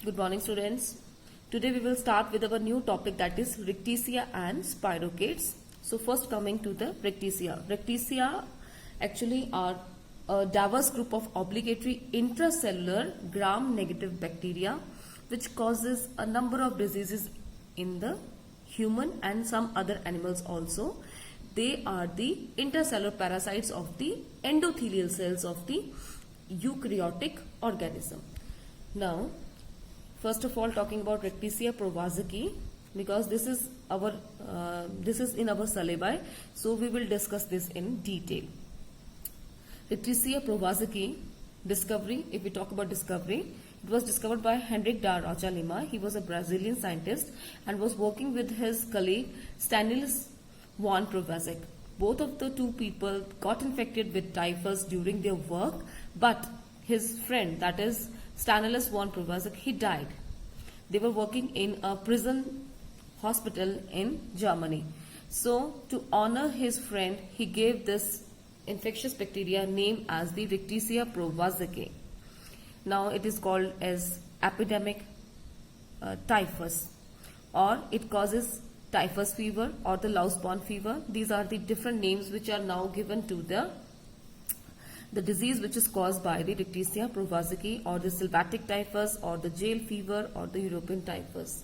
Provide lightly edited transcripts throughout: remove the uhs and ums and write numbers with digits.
Good morning, students. Today we will start with our new topic, that is Rickettsia and spirochetes. So first coming to the Rickettsia. Rickettsia actually are a diverse group of obligatory intracellular gram-negative bacteria which causes a number of diseases in the human and some other animals also. They are the intracellular parasites of the endothelial cells of the eukaryotic organism. Now, first of all, talking about Rickettsia prowazekii, because this is in our syllabi, so we will discuss this in detail. Rickettsia prowazekii discovery. If we talk about discovery, it was discovered by Henrique da Rocha Lima. He was a Brazilian scientist and was working with his colleague Stanislas von Prowazek. Both of the two people got infected with typhus during their work, but his friend, that is Stanislas von Prowazek, he died. They were working in a prison hospital in Germany. So to honor his friend, he gave this infectious bacteria name as the Rickettsia prowazekii. Now it is called as epidemic typhus, or it causes typhus fever or the louse-borne fever. These are the different names which are now given to the disease which is caused by the Rickettsia prowazekii, or the sylvatic typhus, or the jail fever, or the European typhus.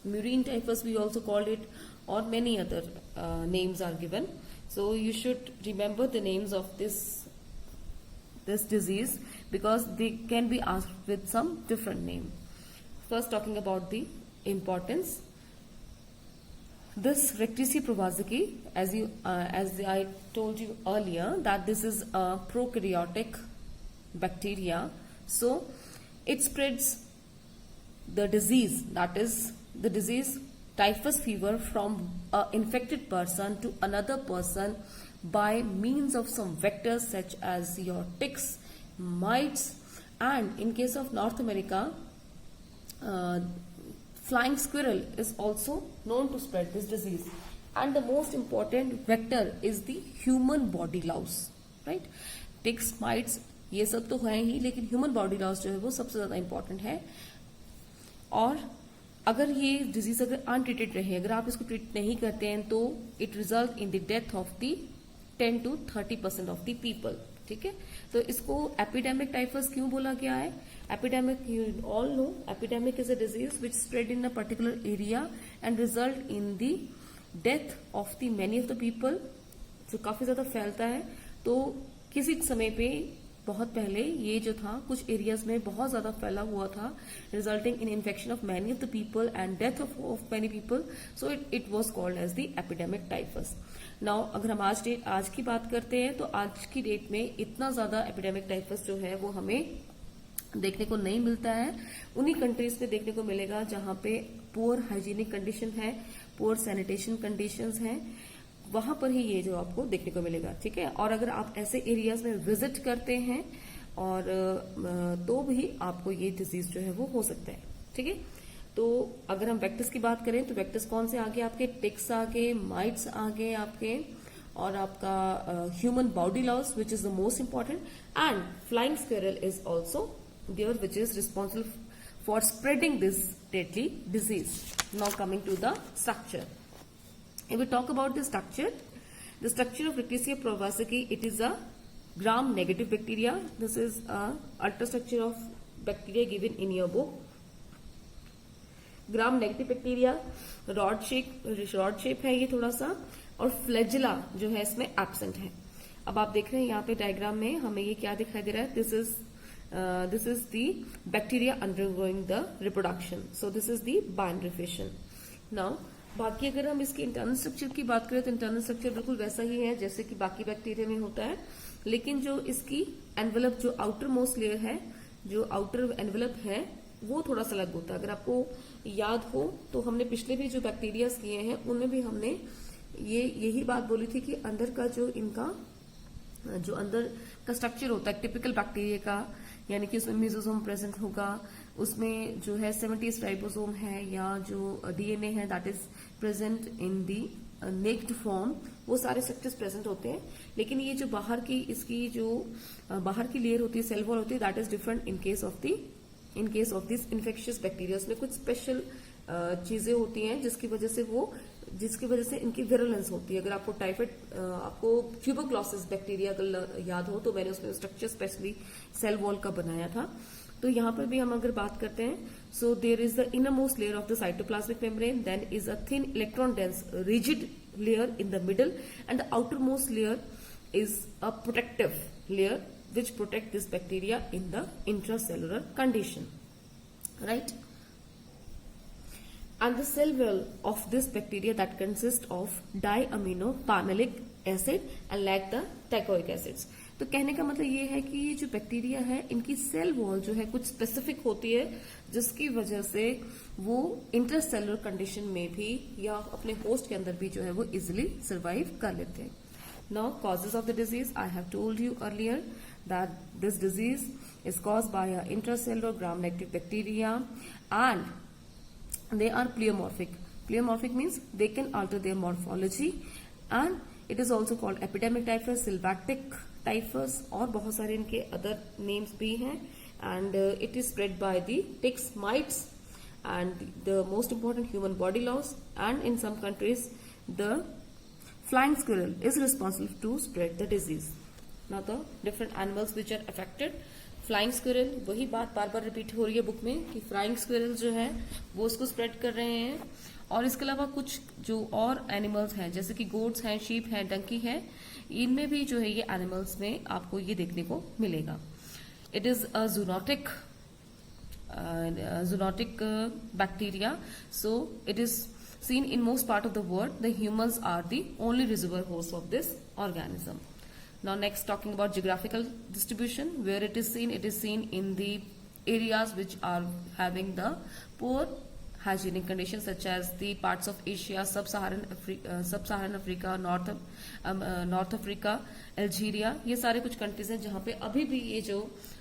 Murine typhus we also called it, or many other names are given. So you should remember the names of this disease because they can be asked with some different name. First, talking about the importance. This Rickettsia prowazekii, as I told you earlier, that this is a prokaryotic bacteria. So it spreads the disease, that is the disease typhus fever, from an infected person to another person by means of some vectors such as your ticks, mites, and in case of North America, flying squirrel is also known to spread this disease. And the most important vector is the human body louse, right? Ticks, mites, ये सब तो हैं ही, लेकिन human body louse जो है वो सबसे ज़्यादा important है. और अगर ये डिजीज अगर अनट्रीटेड रहे, अगर आप इसको ट्रीट नहीं करते हैं, तो it result in the death of the 10 to 30% of the people. ठीक है, तो इसको एपिडेमिक टाइफस क्यों बोला गया है? Epidemic, you all know, epidemic is a disease which spread in a particular area and result in the death of the many of the people, जो काफी ज्यादा फैलता है. तो किसी समय पे बहुत पहले ये जो था कुछ एरियाज में बहुत ज्यादा फैला हुआ था, resulting in infection of many of the people and death of many people. So it was called as the epidemic typhus. Now अगर हम आज की बात करते हैं, तो आज की डेट में इतना ज्यादा एपिडेमिक टाइफस जो है वो हमें देखने को नहीं मिलता है. उन्हीं कंट्रीज में देखने को मिलेगा जहां पे पुअर हाइजीनिक कंडीशन है, पुअर सैनिटेशन कंडीशंस हैं, वहां पर ही ये जो आपको देखने को मिलेगा. ठीक है, और अगर आप ऐसे एरियाज में विजिट करते हैं और तो भी आपको ये डिजीज जो है वो हो सकता है. ठीक है, तो अगर हम वेक्टर्स की बात करें, तो वेक्टर्स कौन से आगे? आपके टिक्स आगे, माइट्स आगे आपके, और आपका human body louse which is the most important, and flying squirrel is also there which is responsible for spreading this deadly disease. Now coming to the structure. If we talk about the structure of Rickettsia prowazekii, it is a gram-negative bacteria. This is a ultrastructure of bacteria given in your book. Gram-negative bacteria, rod shape है ये थोड़ा सा, और flagella जो है इसमें absent है. अब आप देख रहे हैं यहाँ पे डायग्राम में हमें ये क्या दिखाई दे रहा है? This is the bacteria undergoing the reproduction. So this is the binary fission. Now बाकी अगर हम इसके इंटरनल स्ट्रक्चर की बात करें, तो इंटरनल स्ट्रक्चर बिल्कुल वैसा ही है जैसे कि बाकी बैक्टीरिया में होता है, लेकिन जो इसकी एनवेलप, जो आउटर मोस्ट लेयर है, जो आउटर एनवेलप है, वो थोड़ा सा अलग होता है. अगर आपको याद हो तो हमने पिछले भी जो बैक्टीरिया किए हैं उनमें भी हमने यही बात बोली थी कि अंदर का जो इनका जो अंदर का स्ट्रक्चर होता है टिपिकल बैक्टीरिया का, यानी कि उसमें मेसोसोम प्रेजेंट होगा, उसमें जो है 70 राइबोसोम है, या जो डीएनए है that is present in the naked form, वो सारे स्ट्रक्चर्स प्रेजेंट होते हैं. लेकिन ये जो बाहर की इसकी जो बाहर की लेयर होती है, सेल वॉल होती है, that is different in case of the in case of this infectious bacteria उसमें कुछ स्पेशल चीजें होती हैं जिसकी वजह से इनकी विरुलेंस होती है। अगर आपको टाइफाइड, आपको ट्यूबरक्लोसिस बैक्टीरिया अगर याद हो तो मैंने उसमें स्ट्रक्चर स्पेशली सेल वॉल का बनाया था। तो यहाँ पर भी हम अगर बात करते हैं, so there is the innermost layer of the cytoplasmic membrane, then is a thin electron dense rigid layer in the middle, and the outermost layer is a protective layer which protect this bacteria in the intracellular condition, right? And the cell wall of this bacteria that consists of diaminopanelic acid and lack the teichoic acids. तो कहने का मतलब ये है कि ये जो bacteria है इनकी सेल वॉल जो है कुछ स्पेसिफिक होती है जिसकी वजह से वो इंटरसेलुलर कंडीशन में भी या अपने होस्ट के अंदर भी जो है वो इजिली सर्वाइव कर लेते हैं। Now, causes of the disease. I have told you earlier that this disease is caused by a intracellular gram-negative bacteria, and they are pleomorphic. Pleomorphic means they can alter their morphology, and it is also called epidemic typhus, sylvatic typhus, और बहुत सारे इनके other names भी हैं, and it is spread by the ticks, mites, and the most important human body loss, and in some countries the flying squirrel is responsible to spread the disease. Now the different animals which are affected. Flying squirrel, वही बात बार बार repeat हो रही है book में कि flying squirrel जो है वो उसको स्प्रेड कर रहे हैं, और इसके अलावा कुछ जो और एनिमल्स हैं जैसे कि गोट्स हैं, शीप हैं, डंकी है, इनमें भी जो है ये एनिमल्स में आपको ये देखने को मिलेगा। It is a zoonotic bacteria, so it is seen in most part of the world. The humans are the only reservoir host of this organism. Now next, talking about geographical distribution, where it is seen in the areas which are having the poor hygienic conditions, such as the parts of Asia, sub-Saharan Africa, North Africa, Algeria, ये सारे कुछ countries हैं जहाँ पे अभी भी ये जो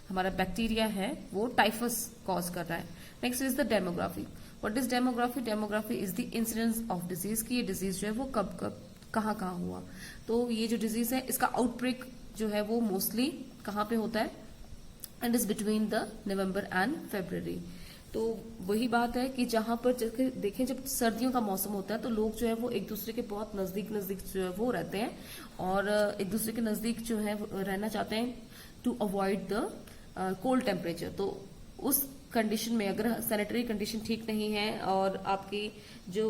हमारा बैक्टीरिया है वो टाइफस कॉज कर रहा है। Next is the demography. What is demography? Demography is the incidence of disease की ये डिजीज जो है वो कब कब कहाँ हुआ। तो ये जो डिजीज है इसका आउटब्रेक जो है वो मोस्टली कहाँ पे होता है, and is between the November and February. तो वही बात है कि जहां पर देखें जब सर्दियों का मौसम होता है तो लोग जो है वो एक दूसरे के बहुत नजदीक जो है वो रहते हैं और एक दूसरे के नजदीक जो है रहना चाहते हैं to avoid the cold temperature. तो उस कंडीशन में अगर सैनिटरी कंडीशन ठीक नहीं है और आपकी जो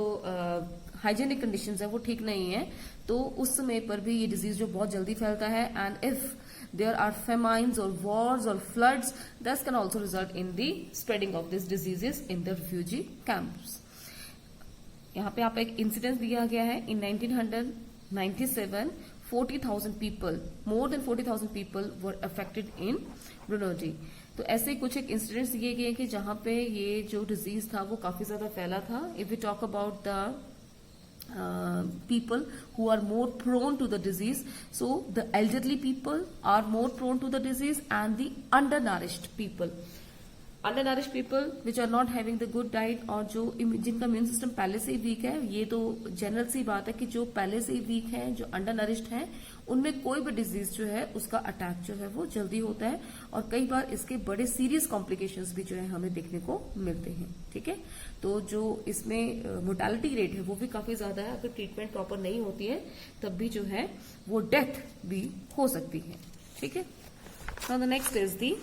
हाइजेनिक कंडीशंस है वो ठीक नहीं है तो उस समय पर भी ये डिजीज जो बहुत जल्दी फैलता है, and if there are famines or wars or floods, this can also result in the spreading of these diseases in the refugee camps. यहाँ पे आप एक इंसिडेंस दिया गया है in 1997 40,000 people, more than 40,000 people were affected in Burundi. तो ऐसे कुछ एक इंसिडेंट्स दिए गए कि जहाँ पे ये जो डिजीज था वो काफी ज्यादा फैला था। If we talk about the people who are more prone to the disease, so the elderly people are more prone to the disease, and the undernourished people which are not having the good diet, और जो जिनका immune system पहले से ही week है, ये तो general सी बात है कि जो पहले से ही वीक है, जो अंडरनरिश्ड है, उनमें कोई भी डिजीज जो है उसका अटैक जो है वो जल्दी होता है और कई बार इसके बड़े सीरियस कॉम्प्लिकेशंस भी जो है हमें देखने को मिलते हैं। ठीक है, तो जो इसमें मोर्टेलिटी रेट है वो भी काफी ज्यादा है। अगर ट्रीटमेंट प्रॉपर नहीं होती है तब भी जो है वो डेथ भी हो सकती है। ठीक है, now the next is the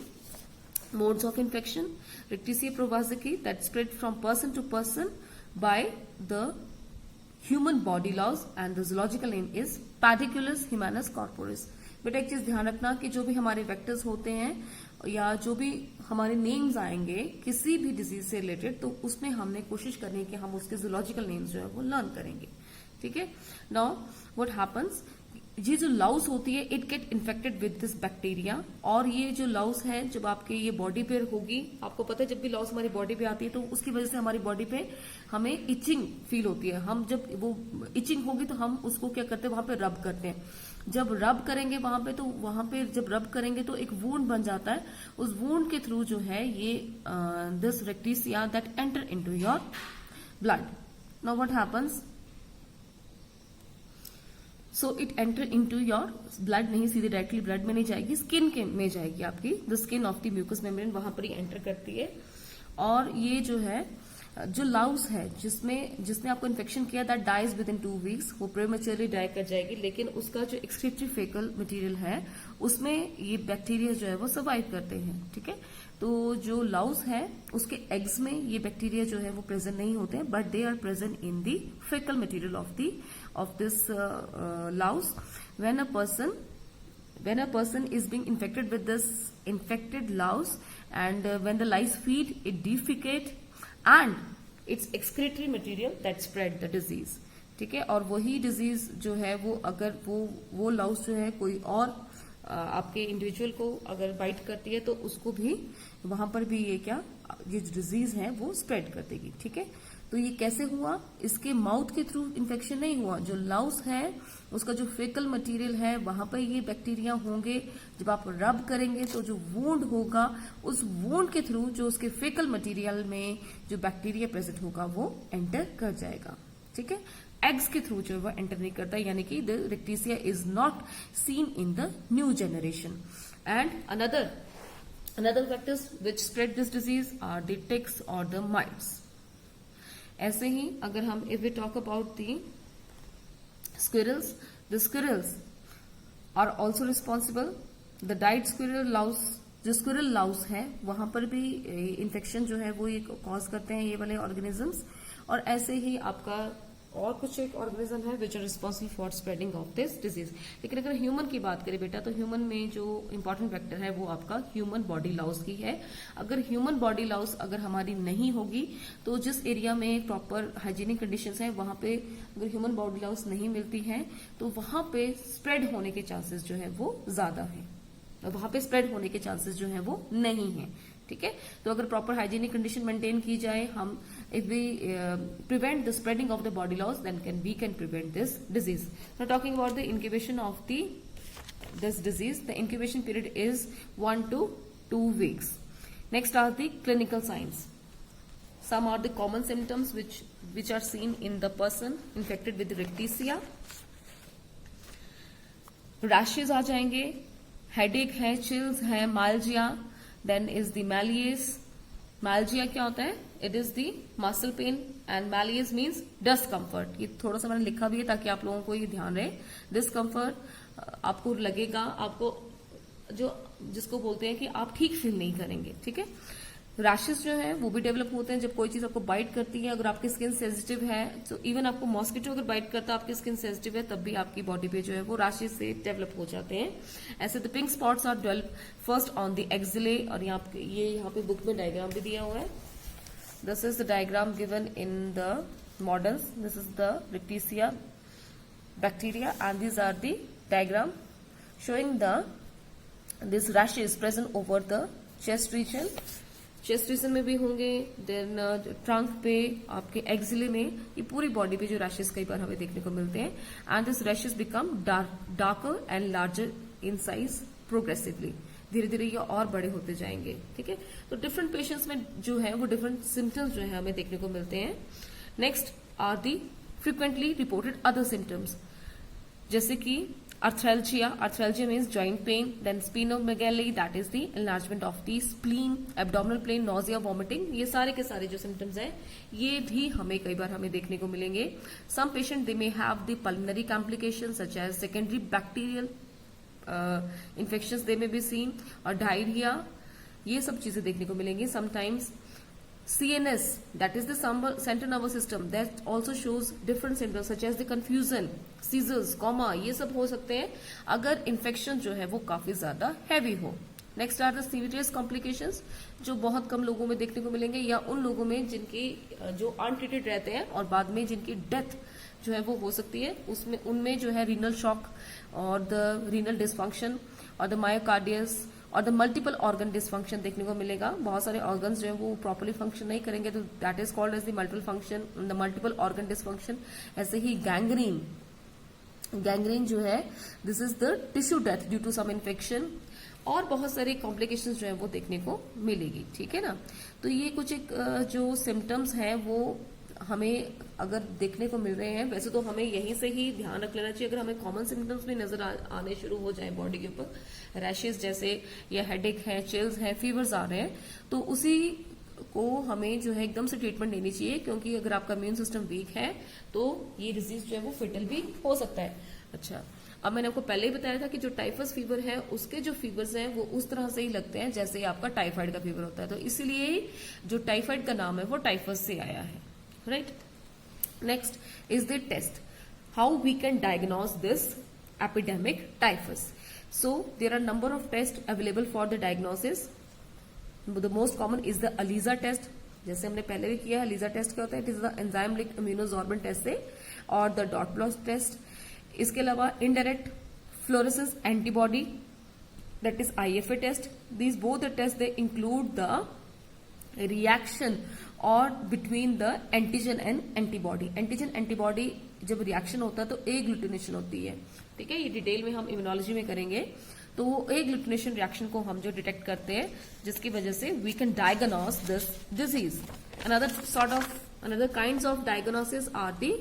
modes of infection. Rickettsia provaziki that spread from person to person by the human body loss, and the zoological name is Pediculus humanus corporis. बेटा एक चीज ध्यान रखना कि जो भी हमारे वेक्टर्स होते हैं या जो भी हमारे नेम्स आएंगे किसी भी डिजीज से रिलेटेड, तो उसमें हमने कोशिश करनी है कि हम उसके zoological नेम्स जो है वो लर्न करेंगे। ठीक है, नाउ व्हाट हैपन्स, ये जो लाउस होती है it get infected with this bacteria, और ये जो लाउस है जब आपके ये बॉडी पे होगी, आपको पता है जब भी लाउस हमारी बॉडी पे आती है तो उसकी वजह से हमारी बॉडी पे हमें इचिंग फील होती है। हम जब वो इचिंग होगी तो हम उसको क्या करते हैं, वहां पे रब करते हैं। जब रब करेंगे वहां पे, तो वहां पे जब रब करेंगे तो एक वूंड बन जाता है। उस वूंड के थ्रू जो है ये this rickettsia that enter into your blood. Now what happens, so it enter into your blood, नहीं सीधे डायरेक्टली ब्लड में नहीं जाएगी, स्किन के में जाएगी आपकी। The skin of the mucus membrane, वहां पर ही एंटर करती है और ये जो है जो लाउस है जिसने आपको इन्फेक्शन किया that dies within 2 weeks, वो प्रीमेच्योरली डाई कर जाएगी, लेकिन उसका जो एक्सक्रीटरी फेकल मटेरियल है उसमें ये बैक्टीरिया जो है वो सर्वाइव करते हैं, ठीक है। तो जो लाउस है उसके एग्स में ये बैक्टीरिया जो है वो प्रेजेंट नहीं होते हैं, but they are present in the faecal material of this louse. when a person is being infected with this infected louse, and when the lice feed, it defecate and its excretory material that spread the disease, ठीक है। और वही disease जो है वो अगर वो Laue's जो है कोई और आपके इंडिविजुअल को अगर बाइट करती है तो उसको भी वहां पर भी ये डिजीज है वो स्प्रेड कर देगी, ठीक है। तो ये कैसे हुआ, इसके माउथ के थ्रू इन्फेक्शन नहीं हुआ, जो लाउस है उसका जो फेकल मटेरियल है वहां पर ये बैक्टीरिया होंगे, जब आप रब करेंगे तो जो वुंड होगा उस वुंड के थ्रू जो उसके फेकल मटेरियल में जो बैक्टीरिया प्रेजेंट होगा वो एंटर कर जाएगा, ठीक है। एग्स के थ्रू जो है वो एंटर नहीं करता, यानी कि the rickettsia is not seen in the new generation. And another factors which spread this disease are the ticks और द माइट्स। ऐसे ही अगर हम if we talk about the squirrels are also responsible. The died squirrel louse, जो squirrel louse है वहां पर भी इन्फेक्शन जो है वो ये कॉज करते हैं ये वाले ऑर्गेनिजम्स। और ऐसे ही आपका और कुछ एक ऑर्गेनिज्म है which are responsible for spreading of this disease. लेकिन अगर ह्यूमन की बात करें बेटा, तो ह्यूमन में जो इंपॉर्टेंट फैक्टर है वो आपका ह्यूमन बॉडी लाउस की है। अगर ह्यूमन बॉडी लाउस अगर हमारी नहीं होगी तो जिस एरिया में प्रॉपर हाइजीनिक कंडीशंस है वहां पे अगर ह्यूमन बॉडी लाउस नहीं मिलती है तो वहां पे स्प्रेड होने के चांसेस जो है वो ज्यादा है, वहां पे स्प्रेड होने के चांसेस जो है वो नहीं है, ठीक है। तो अगर प्रॉपर हाइजीनिक कंडीशन मेंटेन की जाए, हम if we prevent the spreading of the body loss, then we can prevent this disease. Now talking about the incubation of this disease, the incubation period is 1 to 2 weeks. Next are the clinical signs. Some are the common symptoms which are seen in the person infected with rickettsia. Rashes आ जाएंगे, headache है, chills है, myalgia, then is the malaise. Myalgia क्या होता है? It is the muscle pain and malaise means discomfort. ये थोड़ा सा मैंने लिखा भी है ताकि आप लोगों को ये ध्यान रहे। डिस्कम्फर्ट आपको लगेगा, आपको जिसको बोलते हैं कि आप ठीक फील नहीं करेंगे, ठीक है। रैशेस जो है वो भी डेवलप होते हैं जब कोई चीज आपको बाइट करती है। अगर आपकी स्किन सेंसिटिव है तो इवन आपको मॉस्किटो अगर बाइट करता है, आपकी स्किन सेंसिटिव है, तब भी आपकी बॉडी पे जो है वो रैशेस से डेवलप हो जाते हैं। ऐसे the pink spots are develop first on the axilla, और यहाँ पे बुक में डायग्राम भी दिया हुआ है। This is the diagram given in the models. This is the rickettsia bacteria and these are the diagram showing this rashes present over the chest region. Chest region में भी होंगे, देन ट्रंक पे, आपके एक्सिले में, ये पूरी बॉडी पे जो रैशेस कई बार हमें देखने को मिलते हैं। And this rashes become darker and larger in size progressively, धीरे धीरे ये और बड़े होते जाएंगे, ठीक है। तो डिफरेंट पेशेंट्स में जो है वो डिफरेंट सिम्टम्स जो है हमें देखने को मिलते हैं। Next are the frequently reported other symptoms, जैसे कि arthralgia. Arthralgia means joint pain. Then splenomegaly, that is the enlargement of the spleen, abdominal pain, nausea, vomiting. ये सारे के सारे जो symptoms हैं ये भी कई बार हमें देखने को मिलेंगे। Some patient they may have the pulmonary complications such as secondary bacterial infections they may be seen, और diarrhea, ये सब चीजें देखने को मिलेंगी। Sometimes CNS, that is the central nervous system, that also shows different symptoms such as the confusion, seizures, coma, ये सब हो सकते हैं अगर इन्फेक्शन जो है वो काफी ज्यादा हैवी हो। Next are the serious complications, जो बहुत कम लोगों में देखने को मिलेंगे, या उन लोगों में जिनकी जो अनट्रीटेड रहते हैं और बाद में जिनकी डेथ जो है वो हो सकती है। उसमें उनमें जो है रीनल शॉक और द रीनल डिसफंक्शन और द मायोकार्डियस और द मल्टीपल ऑर्गन डिसफंक्शन देखने को मिलेगा। बहुत सारे ऑर्गन्स जो है वो प्रॉपर्ली फंक्शन नहीं करेंगे, तो that is called as the multiple function, the multiple organ dysfunction. ऐसे ही गैंग्रीन जो है, this is the tissue death due to some infection, और बहुत सारे कॉम्प्लिकेशंस जो है वो देखने को मिलेगी, ठीक है ना। तो ये कुछ एक जो सिम्टम्स हैं वो हमें अगर देखने को मिल रहे हैं, वैसे तो हमें यहीं से ही ध्यान रख लेना चाहिए। अगर हमें कॉमन सिम्टम्स भी नजर आने शुरू हो जाए बॉडी के ऊपर, रैशेस जैसे, या हेडेक है, चिल्स है, फीवर्स आ रहे हैं, तो उसी को हमें जो है एकदम से ट्रीटमेंट देनी चाहिए, क्योंकि अगर आपका इम्यून सिस्टम वीक है तो ये डिजीज जो है वो फेटल भी हो सकता है। अच्छा, अब मैंने आपको पहले ही बताया था कि जो टाइफस फीवर है उसके जो फीवर्स हैं वो उस तरह से ही लगते हैं जैसे आपका टाइफाइड का फीवर होता है, तो इसीलिए जो टाइफाइड का नाम है वो टाइफस से आया है, right. Next is the test, how we can diagnose this epidemic typhus. So there are number of tests available for the diagnosis. The most common is the ELISA test, जैसे हमने पहले भी किया है। ELISA टेस्ट क्या होता है? It is the enzyme linked immunosorbent test से, और द डॉट ब्लॉट टेस्ट। इसके अलावा indirect fluorescence antibody, that is IFA test. These both the tests they include the reaction और between the antigen and antibody. Antigen antibody जब reaction होता है तो agglutination होती है, ठीक है। ये डिटेल में हम इम्यूनोलॉजी में करेंगे। तो वो एग्लूटिनेशन रिएक्शन को हम जो डिटेक्ट करते हैं, जिसकी वजह से we can diagnose this disease. Another kinds of diagnosis are the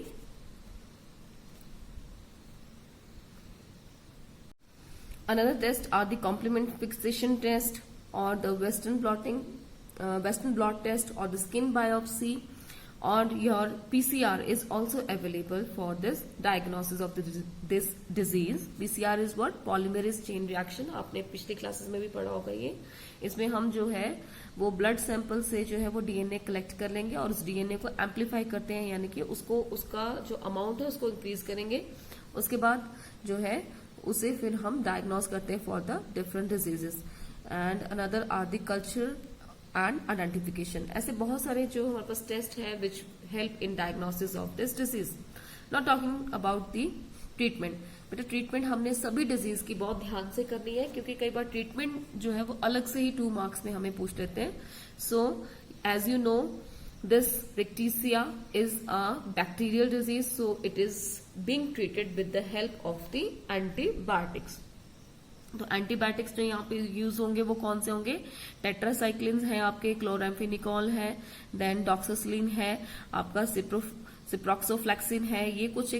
another test are the complement fixation test or the western blot test or the skin biopsy, or your PCR is also available for this diagnosis of this disease. PCR is what? Polymerase chain reaction. आपने पिछली classes में भी पढ़ा होगा ये। इसमें हम जो है वो ब्लड सैंपल से जो है वो डीएनए कलेक्ट कर लेंगे और उस डीएनए को एम्पलीफाई करते हैं, यानी कि उसका जो अमाउंट है उसको इंक्रीज करेंगे। उसके बाद जो है उसे फिर हम डायग्नोज करते हैं for the different diseases. And another are the culture and identification. ऐसे बहुत सारे जो हमारे पास टेस्ट है which help in diagnosis of this disease. Not talking about the treatment, बेटा ट्रीटमेंट हमने सभी डिजीज की बहुत ध्यान से करनी है, क्योंकि कई बार ट्रीटमेंट जो है वो अलग से ही 2 मार्क्स में हमें पूछ लेते हैं। So as you know this rickettsia is a bacterial disease, so it is being treated with the help of the antibiotics. तो एंटीबायोटिक्स जो यहाँ पे यूज होंगे वो कौन से होंगे? टेट्रासाइक्लिन है आपके, क्लोराम्फेनिकॉल है, देन डॉक्सासिलिन है, आपका सिप्रोक्सोफ्लेक्सिन है। ये कुछ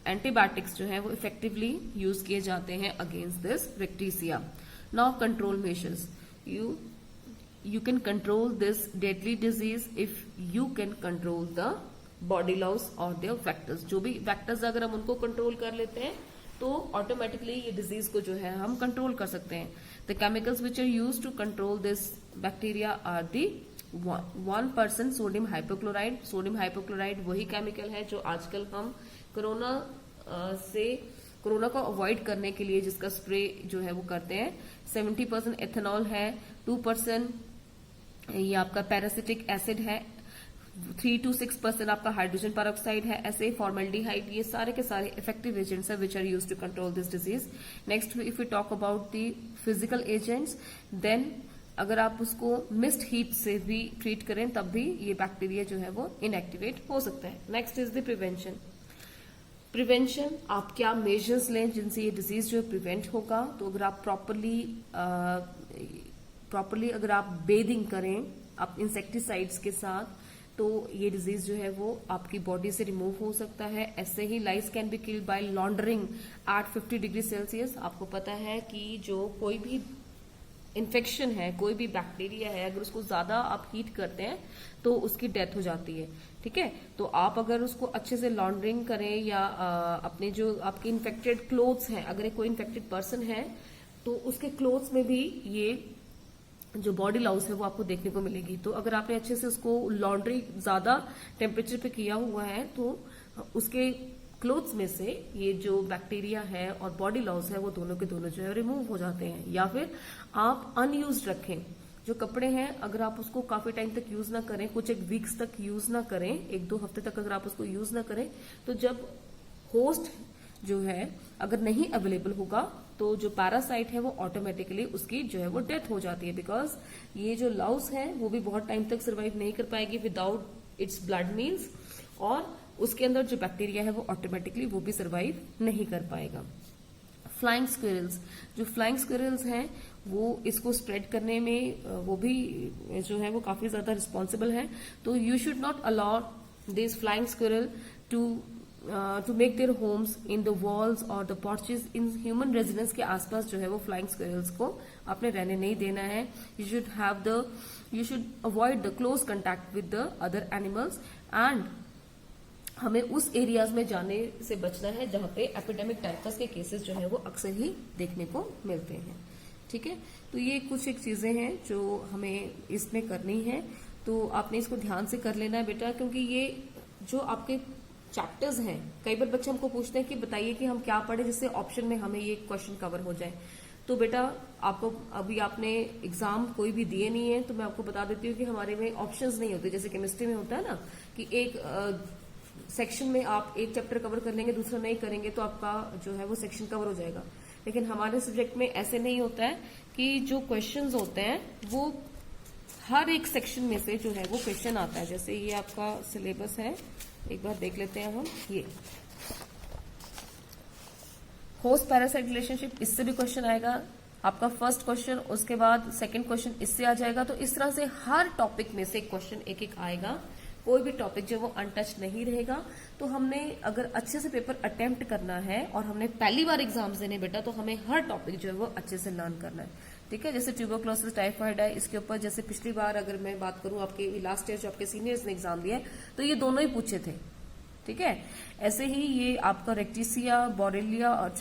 एंटीबायोटिक्स जो है वो इफेक्टिवली यूज किए जाते हैं against this rickettsia. Now control measures, you can control this deadly disease if you can control the body loss or their vectors. जो भी vectors अगर हम उनको कंट्रोल कर लेते हैं तो ऑटोमेटिकली ये डिजीज को जो है हम कंट्रोल कर सकते हैं। The chemicals which are used to control this bacteria are the 1% sodium hypochlorite. Sodium hypochloride वही केमिकल है जो आजकल हम कोरोना को अवॉइड करने के लिए जिसका स्प्रे जो है वो करते हैं। 70% एथेनॉल है, 2% ये आपका पैरासिटिक एसिड है, 3 to 6% आपका हाइड्रोजन पेरोक्साइड है, ऐसे फॉर्मल्डिहाइड। ये सारे के सारे इफेक्टिव एजेंट्स है which are use to control this disease. Next if you talk about the physical agents, then अगर आप उसको मिस्ड हीट से भी ट्रीट करें तब भी ये बैक्टीरिया जो है वो इनएक्टिवेट हो सकता है। Next is the prevention. आप क्या मेजर्स लें जिनसे ये डिजीज जो है प्रिवेंट होगा? तो अगर आप प्रॉपरली अगर आप बेदिंग करें आप इंसेक्टिसाइड्स के साथ, तो ये डिजीज जो है वो आपकी बॉडी से रिमूव हो सकता है। ऐसे ही lice can be killed by laundering at 50 degree Celsius. आपको पता है कि जो कोई भी इन्फेक्शन है, कोई भी बैक्टीरिया है, अगर उसको ज्यादा आप हीट करते हैं तो उसकी डेथ हो जाती है, ठीक है। तो आप अगर उसको अच्छे से लॉन्डरिंग करें या अपने जो आपके इन्फेक्टेड क्लोथ्स हैं, अगर कोई इन्फेक्टेड पर्सन है तो उसके क्लोथ्स में भी ये जो बॉडी लॉस है वो आपको देखने को मिलेगी। तो अगर आपने अच्छे से उसको लॉन्ड्री ज्यादा टेम्परेचर पे किया हुआ है तो उसके क्लोथ्स में से ये जो बैक्टीरिया है और बॉडी लॉस है वो दोनों के दोनों जो है रिमूव हो जाते हैं। या फिर आप अनयूज्ड रखें जो कपड़े हैं, अगर आप उसको काफी टाइम तक यूज ना करें, कुछ एक वीक्स तक यूज ना करें, 1-2 हफ्ते तक अगर आप उसको यूज ना करें, तो जब होस्ट जो है अगर नहीं अवेलेबल होगा तो जो पैरासाइट है वो ऑटोमेटिकली उसकी जो है वो डेथ हो जाती है। बिकॉज ये जो लाउस है वो भी बहुत टाइम तक सर्वाइव नहीं कर पाएगी विदाउट इट्स ब्लड मील्स, और उसके अंदर जो बैक्टीरिया है वो ऑटोमेटिकली वो भी सर्वाइव नहीं कर पाएगा। फ्लाइंग स्क्विरल्स, जो फ्लाइंग स्क्विरल्स हैं वो इसको स्प्रेड करने में वो भी जो है वो काफी ज्यादा रिस्पॉन्सिबल है। तो you should not allow this flying squirrel to to make their homes in the walls और the porches in human residence के आसपास जो है वो फ्लाइंग स्क्वेरल्स को आपने रहने नहीं देना है. You should avoid the close contact with the other animals and हमें उस एरियाज में जाने से बचना है जहां पे एपिडेमिक टाइफस के केसेस जो है वो अक्सर ही देखने को मिलते हैं. ठीक है, तो ये कुछ एक चीजें हैं जो हमें इसमें करनी है. तो आपने इसको ध्यान से कर लेना है बेटा, क्योंकि ये जो आपके चैप्टर्स हैं, कई बार बच्चे हमको पूछते हैं कि बताइए कि हम क्या पढ़े जिससे ऑप्शन में हमें ये क्वेश्चन कवर हो जाए. तो बेटा आपको अभी आपने एग्जाम कोई भी दिए नहीं है, तो मैं आपको बता देती हूँ कि हमारे में ऑप्शंस नहीं होते. जैसे केमिस्ट्री में होता है ना कि एक सेक्शन में आप एक चैप्टर कवर कर लेंगे, दूसरा नहीं करेंगे तो आपका जो है वो सेक्शन कवर हो जाएगा. लेकिन हमारे सब्जेक्ट में ऐसे नहीं होता है कि जो क्वेश्चंस होते हैं वो हर एक सेक्शन में से जो है वो क्वेश्चन आता है. जैसे ये आपका सिलेबस है, एक बार देख लेते हैं हम. ये होस्ट पैरासाइट रिलेशनशिप, इससे भी क्वेश्चन आएगा. आपका फर्स्ट क्वेश्चन, उसके बाद सेकंड क्वेश्चन इससे आ जाएगा. तो इस तरह से हर टॉपिक में से क्वेश्चन एक एक आएगा. कोई भी टॉपिक जो वो अनटच नहीं रहेगा. तो हमने अगर अच्छे से पेपर अटेम्प्ट करना है और हमने पहली बार एग्जाम्स देने बेटा, तो हमें हर टॉपिक जो है वो अच्छे से लर्न करना है. ठीक है, जैसे ट्यूबरक्लोसिस टाइफाइड है, इसके ऊपर जैसे पिछली बार अगर मैं बात करूं आपके लास्ट ईयर जो आपके सीनियर्स ने एग्जाम दिया है, तो ये दोनों ही पूछे थे. ठीक है, ऐसे ही ये आपका रेक्टिसिया, बोरेलिया और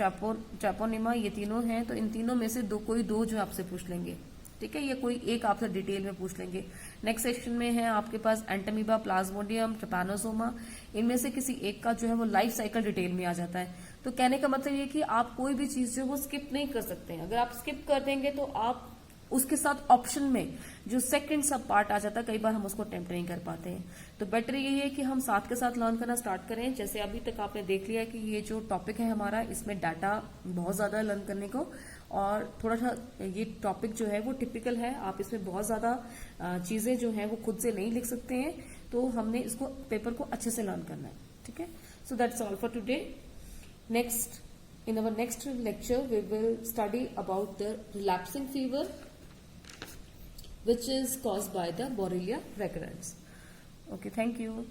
ट्रैपोनिमा, ये तीनों हैं. तो इन तीनों में से कोई दो जो आपसे पूछ लेंगे. ठीक है, ये कोई एक आपसे डिटेल में पूछ लेंगे. नेक्स्ट सेक्शन में है आपके पास एंटमीबा, प्लाज्मोडियम, ट्रिपैनोसोमा. इनमें से किसी एक का जो है वो लाइफ साइकिल डिटेल में आ जाता है. तो कहने का मतलब ये कि आप कोई भी चीज जो है वो स्किप नहीं कर सकते हैं. अगर आप स्किप कर देंगे तो आप उसके साथ ऑप्शन में जो सेकंड सब पार्ट आ जाता है, कई बार हम उसको अटेम्प्ट नहीं कर पाते हैं. तो बेटर यही है कि हम साथ के साथ लर्न करना स्टार्ट करें. जैसे अभी तक आपने देख लिया कि ये जो टॉपिक है हमारा, इसमें डाटा बहुत ज्यादा लर्न करने को, और थोड़ा सा ये टॉपिक जो है वो टिपिकल है. आप इसमें बहुत ज्यादा चीजें जो है वो खुद से नहीं लिख सकते हैं. तो हमने इसको पेपर को अच्छे से लर्न करना है. ठीक है, so that's all for today. Next, in our next lecture we will study about the relapsing fever which is caused by the Borrelia recurrens. Okay, thank you.